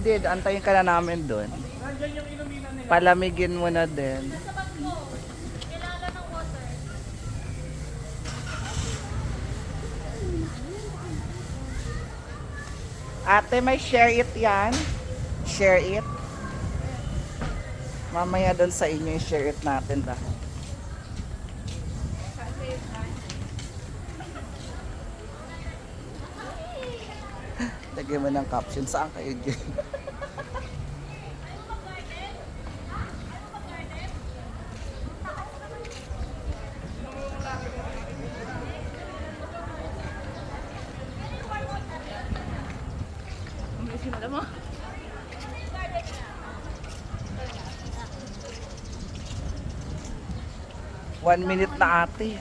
Hindi, antayin ka na namin doon. Palamigin mo na din. Ate, may share it yan. Share it. Mamaya doon sa inyo, i-share it natin lahat. Lagyan mo ng caption. Saan kayo dyan? Alam mo? 1 minute na ate.